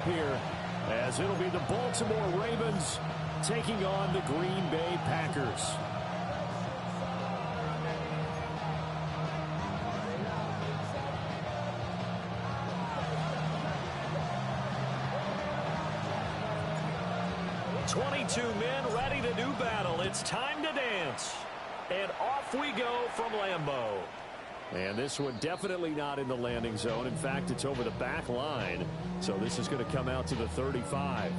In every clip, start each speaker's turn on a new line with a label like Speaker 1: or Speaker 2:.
Speaker 1: Here, as it'll be the Baltimore Ravens taking on the Green Bay Packers. "22 men ready to do battle. It's time to dance." And off we go from Lambeau. And this one definitely not in the landing zone. In fact, it's over the back line. So this is going to come out to the 35.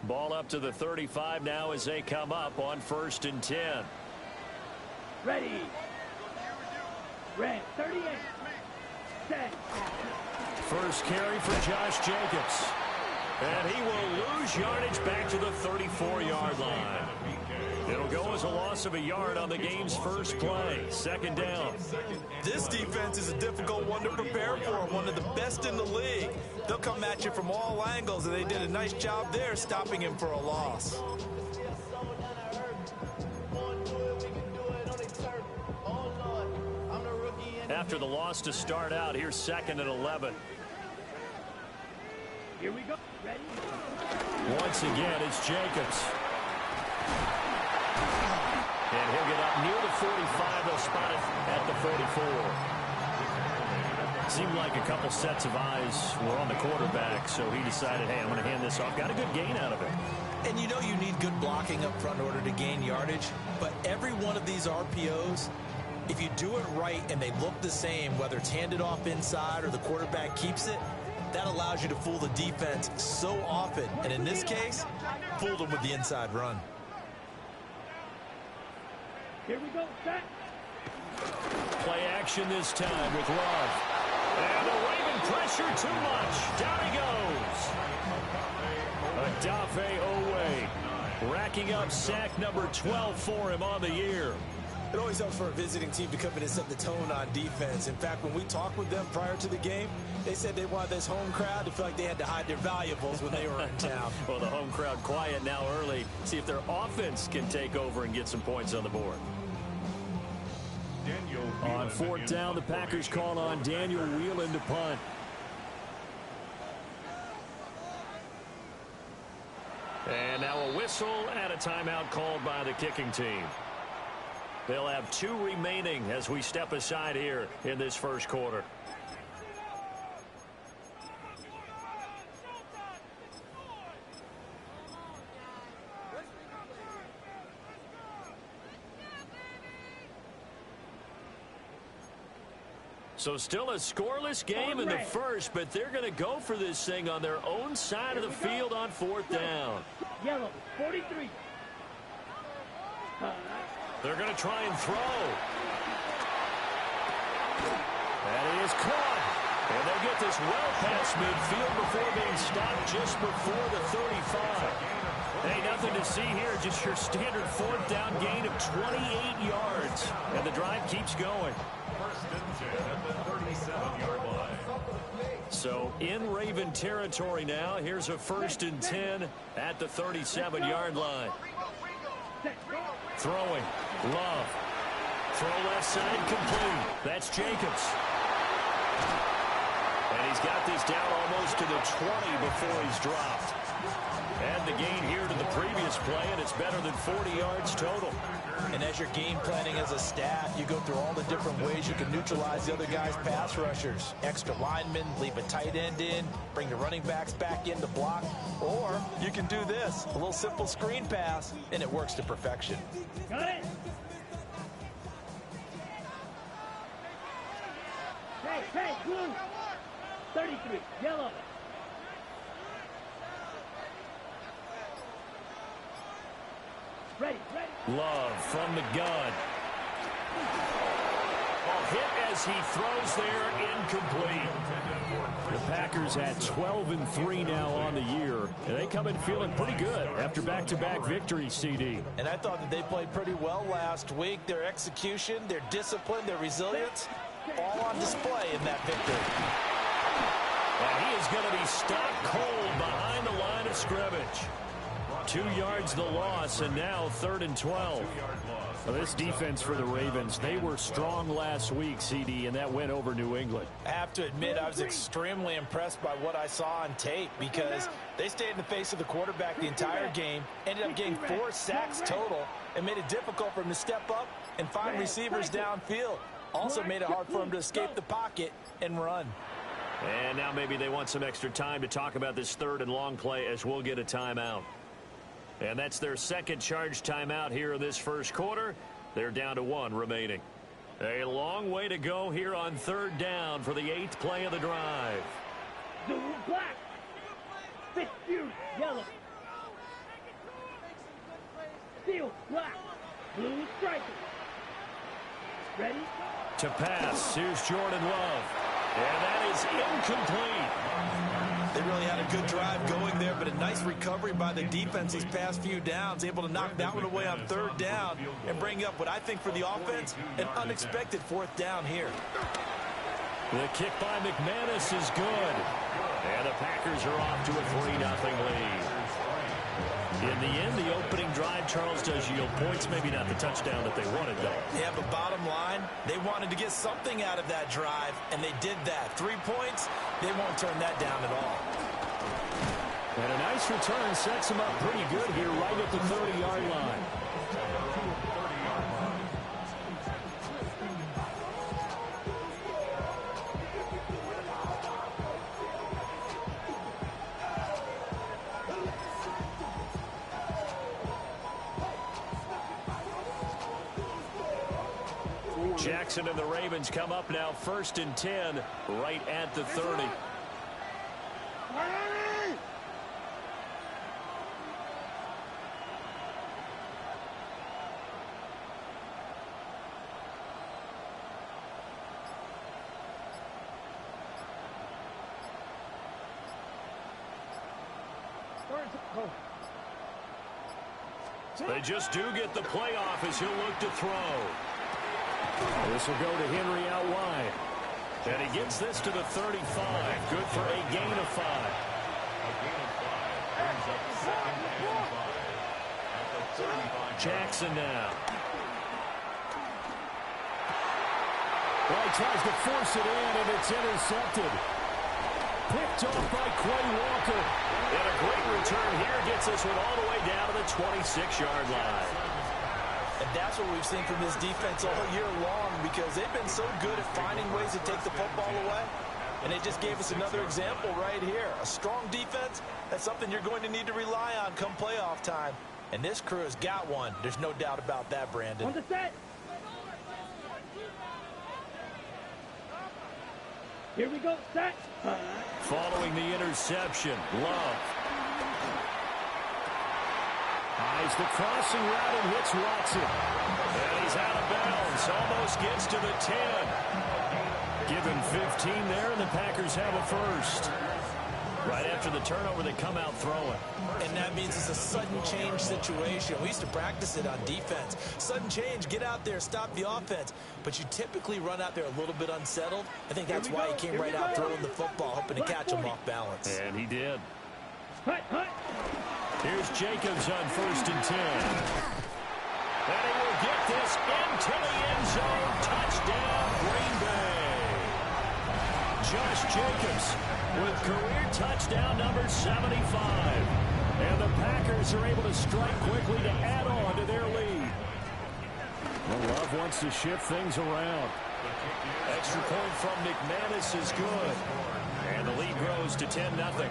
Speaker 1: Ball up to the 35 now as they come up on 1st and 10.
Speaker 2: Ready. Red 38. Set.
Speaker 1: First carry for Josh Jacobs. And he will lose yardage back to the 34-yard line. It'll go as a loss of a yard on the game's first play. 2nd down.
Speaker 3: This defense is a difficult one to prepare for, one of the best in the league. They'll come at you from all angles, and they did a nice job there stopping him for a loss.
Speaker 1: After the loss to start out, here's 2nd and 11.
Speaker 2: Here we go. Ready?
Speaker 1: Once again, it's Jacobs. And he'll get up near the 45. They'll spot it at the 44. Seemed like a couple sets of eyes were on the quarterback, so he decided, hey, I'm going to hand this off. Got a good gain out of it.
Speaker 3: And you know you need good blocking up front in order to gain yardage, but every one of these RPOs, if you do it right and they look the same, whether it's handed off inside or the quarterback keeps it, that allows you to fool the defense so often. And in this case, fooled them with the inside run.
Speaker 2: Here we go. Set.
Speaker 1: Play action this time with Love. And the Raven pressure too much. Down he goes. Odafe Oweh racking up sack number 12 for him on the year.
Speaker 3: It always helps for a visiting team to come in and set the tone on defense. In fact, when we talked with them prior to the game, they said they wanted this home crowd to feel like they had to hide their valuables when they were in town.
Speaker 1: Well, the home crowd quiet now early. See if their offense can take over and get some points on the board. On 4th down, the Packers call on Daniel Whelan to punt. And now a whistle and a timeout called by the kicking team. They'll have 2 remaining as we step aside here in this first quarter. So still a scoreless game in the first, but they're going to go for this thing on their own side of the field on 4th down.
Speaker 2: Yellow, 43.
Speaker 1: They're going to try and throw. And he is caught. And they get this well past midfield before being stopped just before the 35. Hey, nothing to see here. Just your standard 4th down gain of 28 yards. And the drive keeps going.
Speaker 4: First and 10 at the 37-yard line.
Speaker 1: So in Raven territory now. Here's a 1st and 10 at the 37-yard line. throwing. Love. Throw left side complete. That's Jacobs. And he's got this down almost to the 20 before he's dropped. And the gain here to the previous play, and it's better than 40 yards total.
Speaker 3: And as you're game planning as a staff, you go through all the different ways you can neutralize the other guy's pass rushers. Extra linemen, leave a tight end in, bring the running backs back in to block. Or you can do this, a little simple screen pass, and it works to perfection.
Speaker 2: Got it. Hey, blue. 33, yellow. Ready.
Speaker 1: Love from the gun. Hit as he throws there, incomplete. The Packers at 12-3 now on the year. And they come in feeling pretty good after back-to-back victories, CD.
Speaker 3: And I thought that they played pretty well last week. Their execution, their discipline, their resilience, all on display in that victory.
Speaker 1: And he is going to be stopped cold behind the line of scrimmage. 2 yards the loss, and now 3rd and 12. Well, this defense for the Ravens, they were strong last week, CD, and that went over New England.
Speaker 3: I have to admit, I was extremely impressed by what I saw on tape because they stayed in the face of the quarterback the entire game, ended up getting 4 sacks total, and made it difficult for him to step up and find receivers downfield. Also made it hard for him to escape the pocket and run.
Speaker 1: And now maybe they want some extra time to talk about this 3rd and long play as we'll get a timeout. And that's their second charge timeout here in this first quarter. They're down to 1 remaining. A long way to go here on 3rd down for the 8th play of the drive.
Speaker 2: Blue, black. Fitzhugh, yellow. Steel, black. Blue, striker. Ready?
Speaker 1: To pass, here's Jordan Love. And that is incomplete.
Speaker 3: They really had a good drive going there, but a nice recovery by the defense these past few downs, able to knock that one away on 3rd down and bring up what I think for the offense, an unexpected 4th down here.
Speaker 1: The kick by McManus is good. And the Packers are off to a 3-0 lead. In the end, the opening drive, Charles, does yield points. Maybe not the touchdown that they wanted, though.
Speaker 3: Yeah, but bottom line, they wanted to get something out of that drive, and they did that. 3 points, they won't turn that down at all.
Speaker 1: And a nice return sets them up pretty good here right at the 30-yard line. Jackson and the Ravens come up now 1st and 10 right at the 30. They just do get the playoff as he'll look to throw. This will go to Henry out wide. And he gets this to the 35. Good for a gain of 5. Jackson now. Well, he tries to force it in, and it's intercepted. Picked off by Quay Walker. And a great return here gets this one all the way down to the 26-yard line.
Speaker 3: And that's what we've seen from this defense all year long because they've been so good at finding ways to take the football away. And they just gave us another example right here. A strong defense, that's something you're going to need to rely on come playoff time. And this crew has got one. There's no doubt about that, Brandon.
Speaker 2: On the set. Here we go, set.
Speaker 1: Following the interception, Love. Eyes the crossing route and hits Watson. And he's out of bounds. Almost gets to the 10. Give him 15 there, and the Packers have a first. Right after the turnover, they come out throwing.
Speaker 3: And that means it's a sudden change situation. We used to practice it on defense. Sudden change, get out there, stop the offense. But you typically run out there a little bit unsettled. I think that's why he came right out throwing the football, hoping to catch him off balance.
Speaker 1: And he did.
Speaker 2: Hut.
Speaker 1: Here's Jacobs on 1st and 10. And he this into the end zone. Touchdown, Green Bay. Josh Jacobs with career touchdown number 75. And the Packers are able to strike quickly to add on to their lead. Well, Love wants to shift things around. Extra point from McManus is good. And the lead grows to 10-0.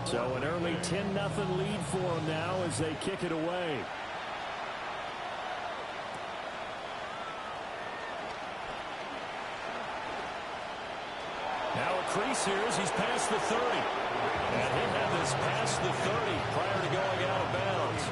Speaker 1: So an early 10-0 lead for them now as they kick it away. Now a crease here as he's past the 30. And he had this past the 30 prior to going out of bounds.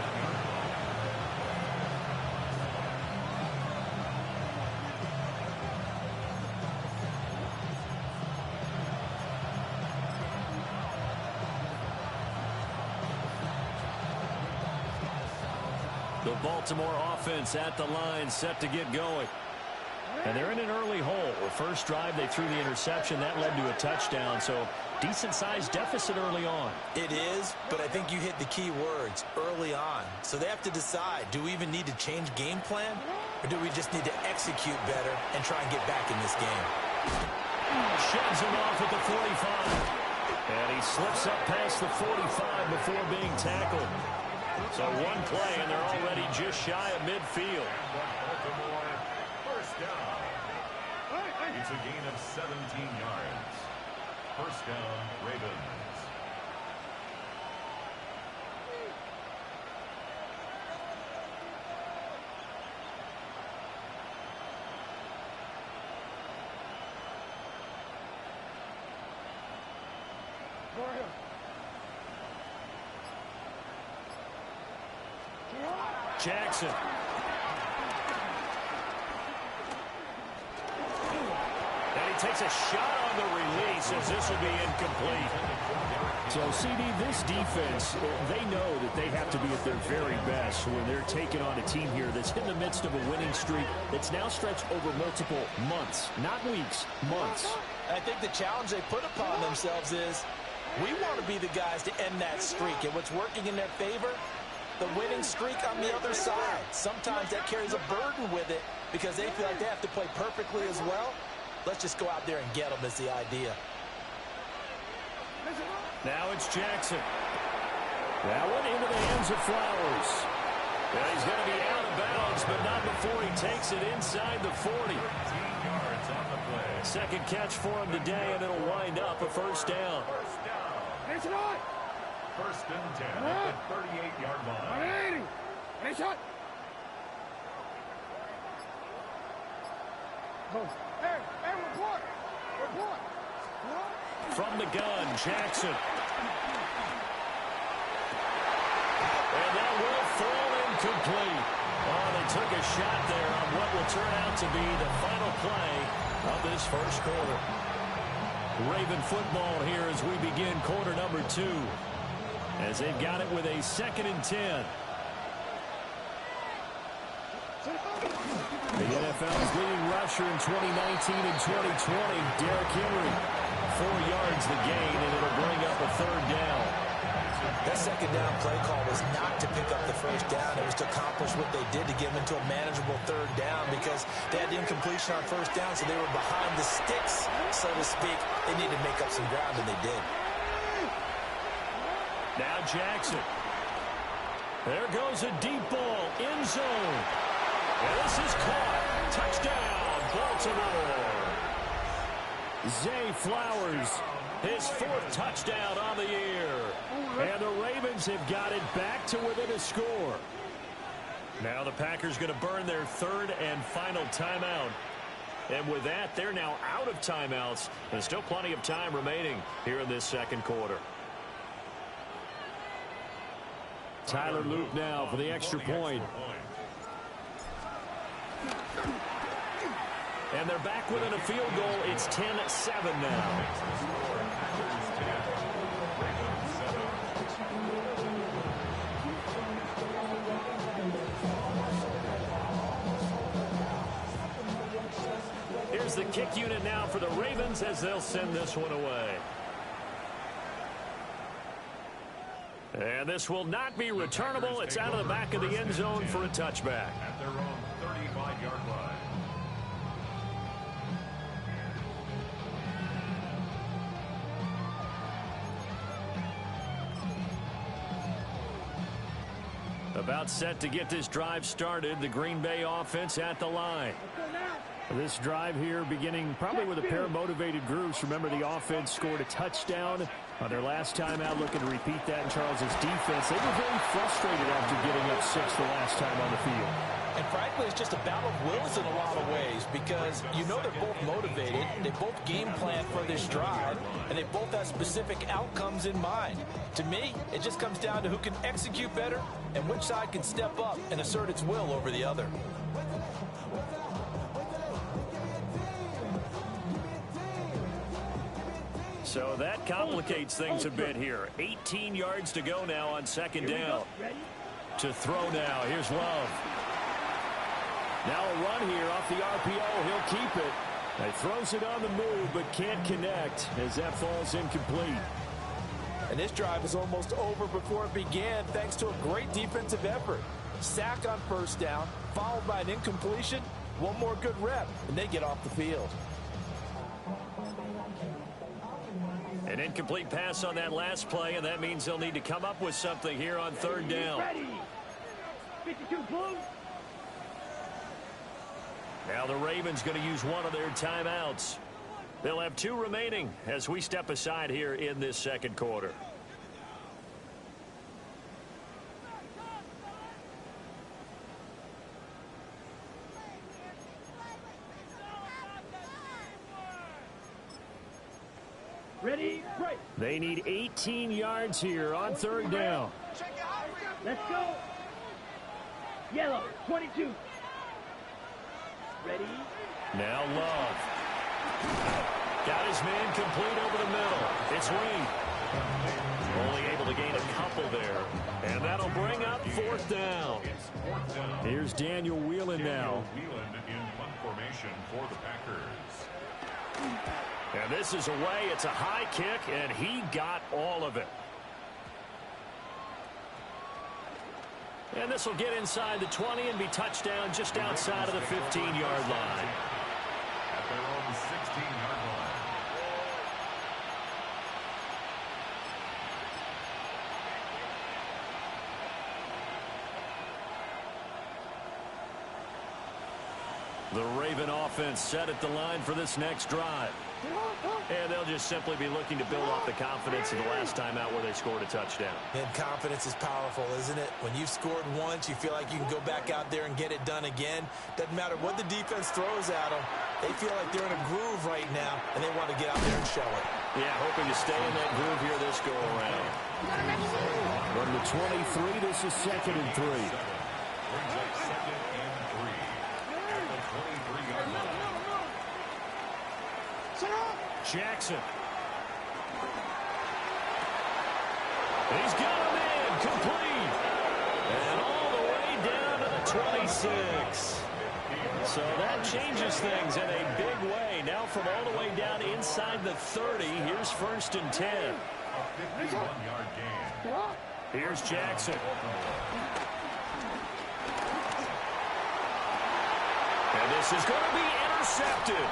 Speaker 1: The Baltimore offense at the line, set to get going. And they're in an early hole. The first drive, they threw the interception. That led to a touchdown, so decent-sized deficit early on.
Speaker 3: It is, but I think you hit the key words, early on. So they have to decide, do we even need to change game plan, or do we just need to execute better and try and get back in this game?
Speaker 1: Shoves him off at the 45. And he slips up past the 45 before being tackled. So one play, and they're already just shy of midfield.
Speaker 4: Baltimore, first down. It's a gain of 17 yards. First down, Ravens.
Speaker 1: Jackson. And he takes a shot on the release as this will be incomplete. So, CD, this defense, they know that they have to be at their very best when they're taking on a team here that's in the midst of a winning streak that's now stretched over multiple months, not weeks, months.
Speaker 3: I think the challenge they put upon themselves is we want to be the guys to end that streak. And what's working in their favor, the winning streak on the other side. Sometimes that carries a burden with it because they feel like they have to play perfectly as well. Let's just go out there and get them is the idea.
Speaker 1: Now it's Jackson. That one into the hands of Flowers. And he's going to be out of bounds, but not before he takes it inside the 40.
Speaker 4: 13 yards on the play.
Speaker 1: Second catch for him today, and it'll wind up a first down.
Speaker 4: First down. First and 10 at the 38-yard line.
Speaker 1: From the gun, Jackson. And that will fall incomplete. Oh, they took a shot there on what will turn out to be the final play of this first quarter. Raven football here as we begin quarter number 2. As they've got it with a 2nd and 10. The NFL's leading rusher in 2019 and 2020, Derrick Henry. 4 yards the gain, and it'll bring up a third down.
Speaker 3: That second down play call was not to pick up the first down. It was to accomplish what they did to get them into a manageable third down because they had the incompletion on first down, so they were behind the sticks, so to speak. They needed to make up some ground, and they did.
Speaker 1: Now Jackson. There goes a deep ball, end zone. And this is caught. Touchdown, Baltimore. Zay Flowers, his 4th touchdown on the year. And the Ravens have got it back to within a score. Now the Packers going to burn their 3rd and final timeout. And with that, they're now out of timeouts. There's still plenty of time remaining here in this second quarter. Tyler Luke now for the extra point. And they're back within a field goal. It's 10-7 now. Here's the kick unit now for the Ravens as they'll send this one away. And this will not be returnable. It's out of the back of the end zone for a touchback.
Speaker 4: At their own 35-yard line.
Speaker 1: About set to get this drive started. The Green Bay offense at the line. This drive here beginning probably with a pair of motivated groups. Remember, the offense scored a touchdown on their last time out, looking to repeat that in Charles's defense. They were very frustrated after getting up 6 the last time on the field.
Speaker 3: And frankly, it's just a battle of wills in a lot of ways because you know they're both motivated, they both game plan for this drive, and they both have specific outcomes in mind. To me, it just comes down to who can execute better and which side can step up and assert its will over the other.
Speaker 1: So that complicates things a bit here. 18 yards to go now on second down. To throw now. Here's Love. Now a run here off the RPO. He'll keep it. He throws it on the move but can't connect as that falls incomplete.
Speaker 3: And this drive is almost over before it began thanks to a great defensive effort. Sack on first down, followed by an incompletion. One more good rep, and they get off the field.
Speaker 1: An incomplete pass on that last play, and that means they'll need to come up with something here on third down.
Speaker 2: 52 Blue.
Speaker 1: Now the Ravens going to use one of their timeouts. They'll have 2 remaining as we step aside here in this second quarter.
Speaker 2: Ready, break.
Speaker 1: They need 18 yards here on third down.
Speaker 2: Let's go. Yellow, 22. Ready.
Speaker 1: Now Love. Got his man complete over the middle. It's Reed. Only able to gain a couple there. And that'll bring up fourth down. Here's Daniel Whelan now.
Speaker 4: Whelan in punt formation for the Packers.
Speaker 1: And this is away. It's a high kick, and he got all of it. And this will get inside the 20 and be touchdown just outside of the 15-yard line.
Speaker 4: At their own 16-yard line.
Speaker 1: The Raven offense set at the line for this next drive. And they'll just simply be looking to build off the confidence of the last time out where they scored a touchdown.
Speaker 3: And confidence is powerful, isn't it? When you've scored once, you feel like you can go back out there and get it done again. Doesn't matter what the defense throws at them. They feel like they're in a groove right now, and they want to get out there and show it.
Speaker 1: Yeah, hoping to stay in that groove here this go-around. From the 23, this is 2nd and 3.
Speaker 4: Brings up 2nd and 3 at the 23-yard line.
Speaker 1: Jackson. He's got him in, complete. And all the way down to the 26. So that changes things in a big way. Now from all the way down inside the 30, here's 1st and 10.
Speaker 4: A 51-yard gain.
Speaker 1: Here's Jackson. And this is going to be intercepted.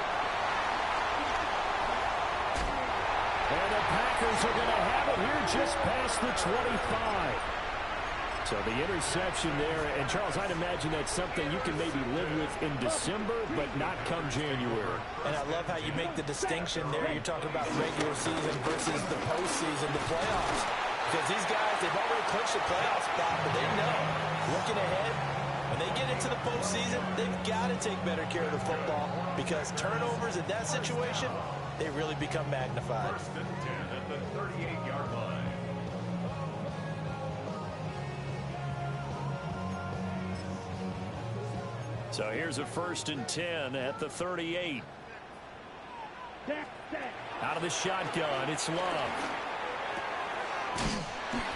Speaker 1: And the Packers are going to have it here just past the 25. So the interception there. And, Charles, I'd imagine that's something you can maybe live with in December, but not come January.
Speaker 3: And I love how you make the distinction there. You're talking about regular season versus the postseason, the playoffs. Because these guys, they've already clinched the playoff spot, but they know, looking ahead, when they get into the postseason, they've got to take better care of the football because turnovers in that situation, they really become magnified.
Speaker 4: 1st and 10 at the 38-yard line.
Speaker 1: So here's a 1st and 10 at the 38. Out of the shotgun, it's Love.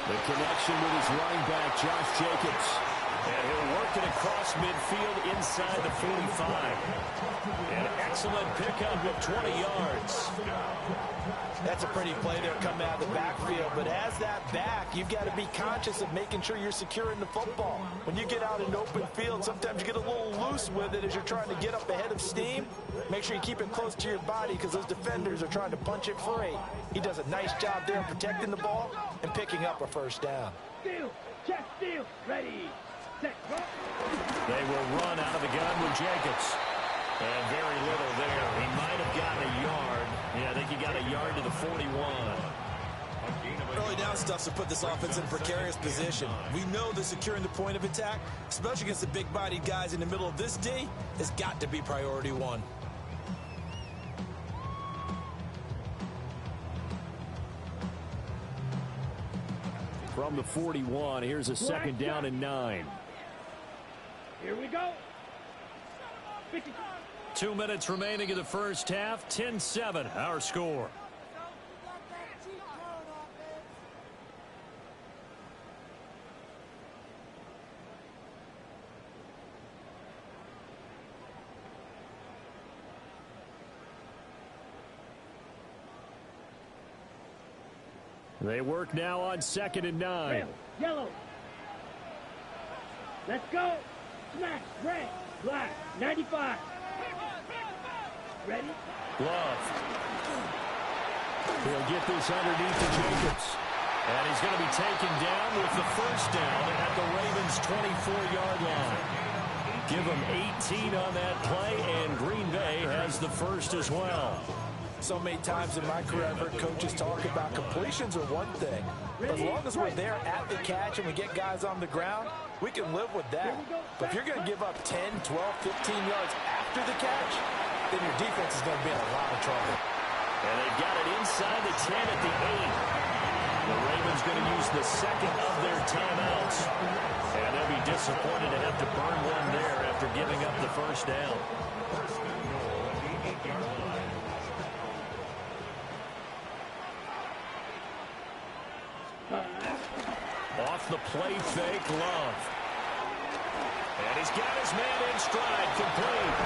Speaker 1: The connection with his running back, Josh Jacobs. And he'll work it across midfield inside the 45. And excellent pickup of 20 yards.
Speaker 3: That's a pretty play there coming out of the backfield. But as that back, you've got to be conscious of making sure you're securing the football. When you get out in open field, sometimes you get a little loose with it as you're trying to get up ahead of steam. Make sure you keep it close to your body because those defenders are trying to punch it free. He does a nice job there protecting the ball and picking up a first down.
Speaker 2: Steal. Check steal. Ready. Set. Go.
Speaker 1: They will run out of the gun with Jacobs. And very little there. He might have gotten a yard. Yeah, I think he got a yard to the 41.
Speaker 3: Early down stuff to put this offense in a precarious position. We know that securing the point of attack, especially against the big-bodied guys in the middle of this D, has got to be priority one.
Speaker 1: From the 41, here's a second down and 9.
Speaker 2: Here we go. 50.
Speaker 1: 2 minutes remaining in the first half. 10-7, our score. They work now on 2nd and 9.
Speaker 2: Red, yellow. Let's go. Smash. Red. Black. 95. Ready?
Speaker 1: Love. He'll get this underneath to Jacobs. And he's going to be taken down with the first down at the Ravens' 24-yard line. Give them 18 on that play, and Green Bay has the first as well.
Speaker 3: So many times in my career, I've heard coaches talk about completions are one thing. But as long as we're there at the catch and we get guys on the ground, we can live with that. But if you're going to give up 10, 12, 15 yards after the catch, then your defense is going to be in a lot of trouble.
Speaker 1: And they've got it inside the 10 at the 8. The Ravens going to use the second of their timeouts. And they'll be disappointed to have to burn one there after giving up the first down. Off the play fake, Love. And he's got his man in stride, complete.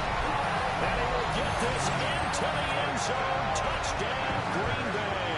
Speaker 1: And he will get this into the end zone. Touchdown, Green Bay.